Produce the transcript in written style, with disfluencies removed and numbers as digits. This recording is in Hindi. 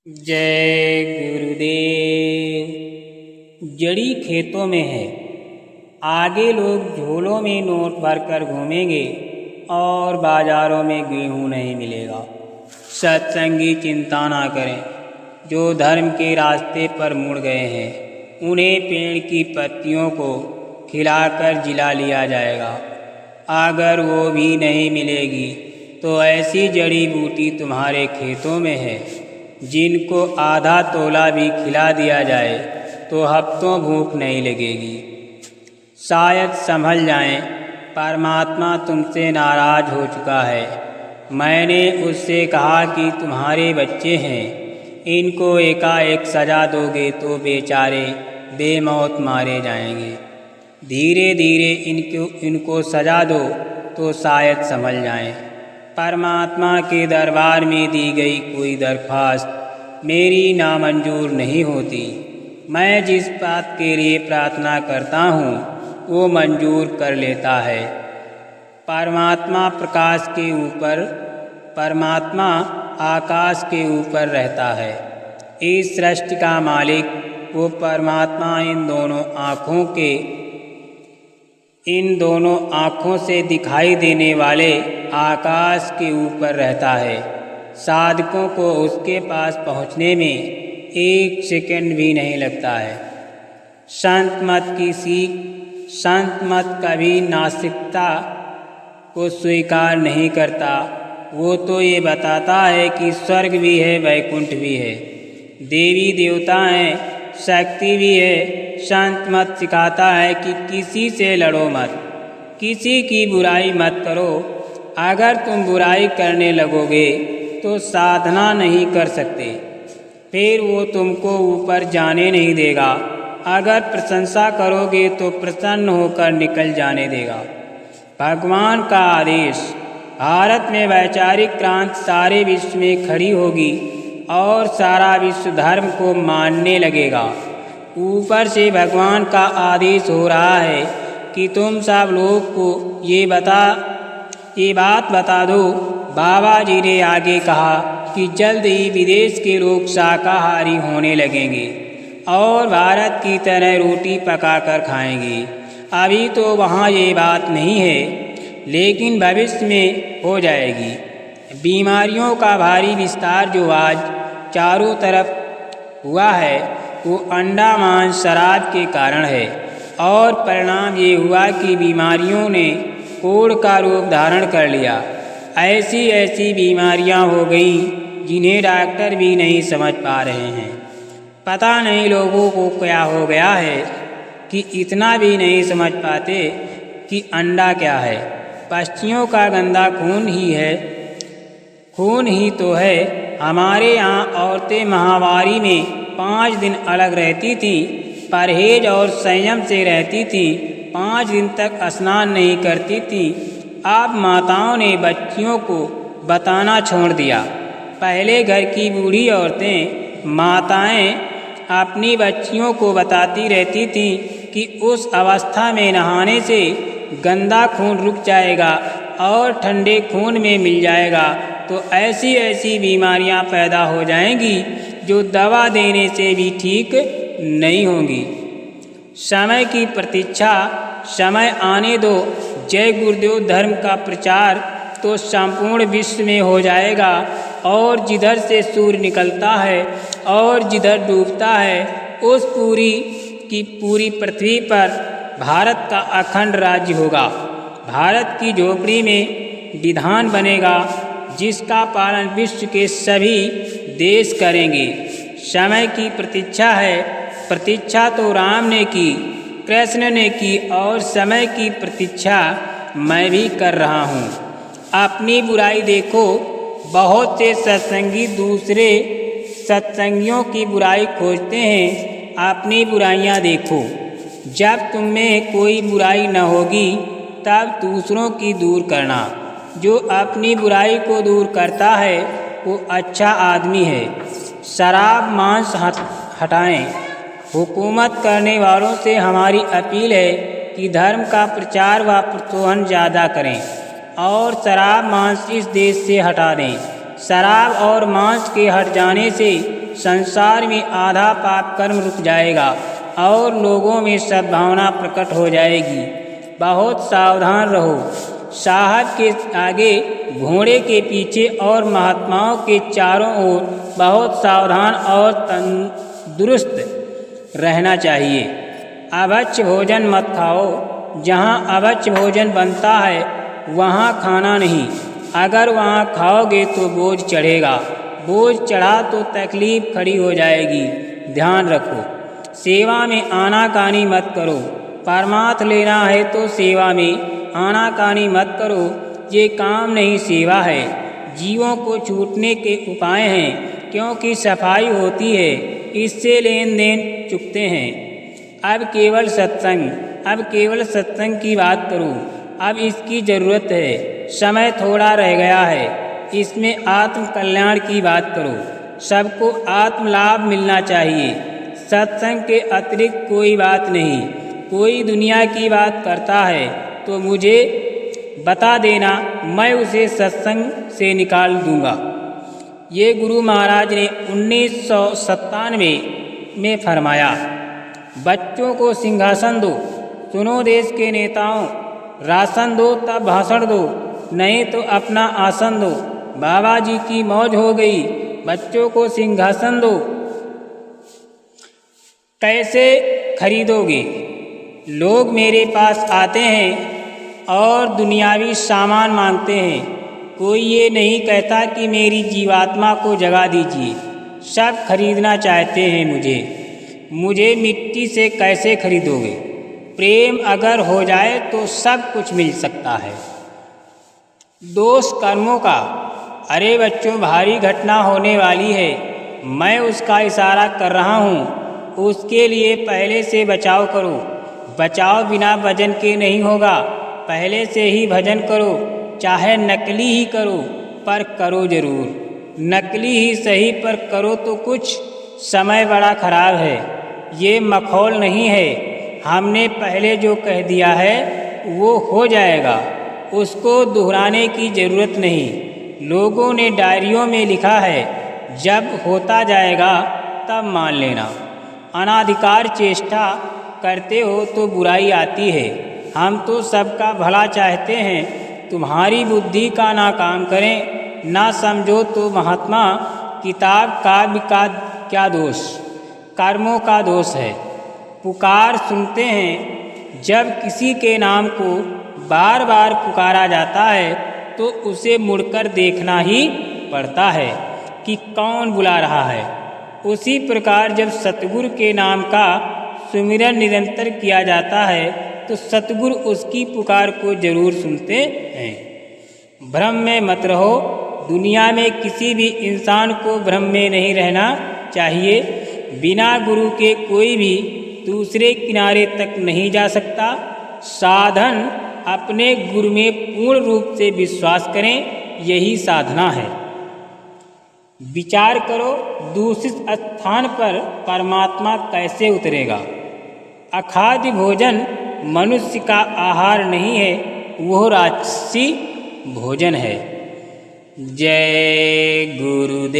जय गुरुदेव। जड़ी खेतों में है, आगे लोग झोलों में नोट भरकर घूमेंगे और बाजारों में गेहूं नहीं मिलेगा। सत्संगी चिंता ना करें, जो धर्म के रास्ते पर मुड़ गए हैं उन्हें पेड़ की पत्तियों को खिलाकर जिला लिया जाएगा। अगर वो भी नहीं मिलेगी तो ऐसी जड़ी बूटी तुम्हारे खेतों में है जिनको आधा तोला भी खिला दिया जाए तो हफ्तों भूख नहीं लगेगी। शायद संभल जाएं, परमात्मा तुमसे नाराज हो चुका है। मैंने उससे कहा कि तुम्हारे बच्चे हैं, इनको एकाएक सजा दोगे तो बेचारे बेमौत मारे जाएंगे। धीरे धीरे इनको सजा दो तो शायद संभल जाएं। परमात्मा के दरबार में दी गई कोई दरख्वास्त मेरी नामंजूर नहीं होती। मैं जिस बात के लिए प्रार्थना करता हूँ वो मंजूर कर लेता है। परमात्मा आकाश के ऊपर रहता है। इस सृष्टि का मालिक वो परमात्मा इन दोनों आँखों से दिखाई देने वाले आकाश के ऊपर रहता है। साधकों को उसके पास पहुँचने में एक सेकंड भी नहीं लगता है। संत मत कभी नास्तिकता को स्वीकार नहीं करता। वो तो ये बताता है कि स्वर्ग भी है, वैकुंठ भी है, देवी देवता हैं, शक्ति भी है। संत मत सिखाता है कि किसी से लड़ो मत, किसी की बुराई मत करो। अगर तुम बुराई करने लगोगे तो साधना नहीं कर सकते, फिर वो तुमको ऊपर जाने नहीं देगा। अगर प्रशंसा करोगे तो प्रसन्न होकर निकल जाने देगा। भगवान का आदेश, भारत में वैचारिक क्रांति सारे विश्व में खड़ी होगी और सारा विश्व धर्म को मानने लगेगा। ऊपर से भगवान का आदेश हो रहा है कि तुम सब लोग को ये बात बता दो। बाबा जी ने आगे कहा कि जल्द ही विदेश के लोग शाकाहारी होने लगेंगे और भारत की तरह रोटी पकाकर खाएंगे। अभी तो वहाँ ये बात नहीं है, लेकिन भविष्य में हो जाएगी। बीमारियों का भारी विस्तार जो आज चारों तरफ हुआ है वो अंडा मांस शराब के कारण है, और परिणाम ये हुआ कि बीमारियों ने कोढ़ का रूप धारण कर लिया। ऐसी ऐसी बीमारियां हो गई जिन्हें डॉक्टर भी नहीं समझ पा रहे हैं। पता नहीं लोगों को क्या हो गया है कि इतना भी नहीं समझ पाते कि अंडा क्या है। पक्षियों का गंदा खून ही तो है। हमारे यहाँ औरतें माहवारी में 5 दिन अलग रहती थीं, परहेज और संयम से रहती थीं, 5 दिन तक स्नान नहीं करती थीं। अब माताओं ने बच्चियों को बताना छोड़ दिया। पहले घर की बूढ़ी औरतें माताएं अपनी बच्चियों को बताती रहती थीं कि उस अवस्था में नहाने से गंदा खून रुक जाएगा और ठंडे खून में मिल जाएगा, तो ऐसी ऐसी बीमारियां पैदा हो जाएंगी जो दवा देने से भी ठीक नहीं होंगी। समय की प्रतीक्षा, समय आने दो। जय गुरुदेव धर्म का प्रचार तो संपूर्ण विश्व में हो जाएगा, और जिधर से सूर्य निकलता है और जिधर डूबता है उस पूरी पृथ्वी पर भारत का अखंड राज्य होगा। भारत की झोपड़ी में विधान बनेगा जिसका पालन विश्व के सभी देश करेंगे। समय की प्रतीक्षा है। प्रतीक्षा तो राम ने की, कृष्ण ने की, और समय की प्रतीक्षा मैं भी कर रहा हूँ। अपनी बुराई देखो। बहुत से सत्संगी दूसरे सत्संगियों की बुराई खोजते हैं। अपनी बुराइयाँ देखो। जब तुम में कोई बुराई न होगी तब दूसरों की दूर करना। जो अपनी बुराई को दूर करता है वो अच्छा आदमी है। शराब मांस हटाएं। हुकूमत करने वालों से हमारी अपील है कि धर्म का प्रचार व प्रोत्साहन ज़्यादा करें और शराब मांस इस देश से हटा दें। शराब और मांस के हट जाने से संसार में आधा पाप कर्म रुक जाएगा और लोगों में सद्भावना प्रकट हो जाएगी। बहुत सावधान रहो। साहब के आगे, घोड़े के पीछे और महात्माओं के चारों ओर बहुत सावधान और तंदुरुस्त रहना चाहिए। अभक्ष्य भोजन मत खाओ। जहाँ अभक्ष्य भोजन बनता है वहाँ खाना नहीं। अगर वहाँ खाओगे तो बोझ चढ़ेगा। बोझ चढ़ा तो तकलीफ खड़ी हो जाएगी। ध्यान रखो। सेवा में आनाकानी मत करो। परमार्थ लेना है तो सेवा में आनाकानी मत करो। ये काम नहीं, सेवा है। जीवों को छूटने के उपाय हैं, क्योंकि सफाई होती है, इससे लेन देन चुकते हैं। अब केवल सत्संग की बात करूं। अब इसकी ज़रूरत है। समय थोड़ा रह गया है। इसमें आत्म कल्याण की बात करो। सबको आत्म लाभ मिलना चाहिए। सत्संग के अतिरिक्त कोई बात नहीं। कोई दुनिया की बात करता है तो मुझे बता देना, मैं उसे सत्संग से निकाल दूंगा। ये गुरु महाराज ने 1997 में फरमाया। बच्चों को सिंहासन दो। सुनो देश के नेताओं, राशन दो तब भाषण दो, नहीं तो अपना आसन दो। बाबा जी की मौज हो गई। बच्चों को सिंहासन दो। कैसे खरीदोगे? लोग मेरे पास आते हैं और दुनियावी सामान मांगते हैं। कोई ये नहीं कहता कि मेरी जीवात्मा को जगा दीजिए। सब खरीदना चाहते हैं मुझे मिट्टी से कैसे खरीदोगे? प्रेम अगर हो जाए तो सब कुछ मिल सकता है। दोष कर्मों का। अरे बच्चों, भारी घटना होने वाली है। मैं उसका इशारा कर रहा हूँ। उसके लिए पहले से बचाव करो। बचाव बिना भजन के नहीं होगा। पहले से ही भजन करो, चाहे नकली ही करो, पर करो जरूर। नकली ही सही, पर करो तो कुछ। समय बड़ा खराब है। ये मखौल नहीं है। हमने पहले जो कह दिया है वो हो जाएगा। उसको दोहराने की ज़रूरत नहीं। लोगों ने डायरियों में लिखा है। जब होता जाएगा तब मान लेना। अनाधिकार चेष्टा करते हो तो बुराई आती है। हम तो सबका भला चाहते हैं। तुम्हारी बुद्धि का ना काम करें, ना समझो तो महात्मा। किताब काव्य का क्या दोष? कर्मों का दोष है। पुकार सुनते हैं। जब किसी के नाम को बार बार पुकारा जाता है तो उसे मुड़कर देखना ही पड़ता है कि कौन बुला रहा है। उसी प्रकार जब सतगुरु के नाम का सुमिरन निरंतर किया जाता है तो सतगुरु उसकी पुकार को जरूर सुनते हैं। भ्रम में मत रहो। दुनिया में किसी भी इंसान को भ्रम में नहीं रहना चाहिए। बिना गुरु के कोई भी दूसरे किनारे तक नहीं जा सकता। साधन अपने गुरु में पूर्ण रूप से विश्वास करें, यही साधना है। विचार करो, दूषित स्थान पर परमात्मा कैसे उतरेगा? अखाद्य भोजन मनुष्य का आहार नहीं है, वो राजसी भोजन है। जय गुरुदेव।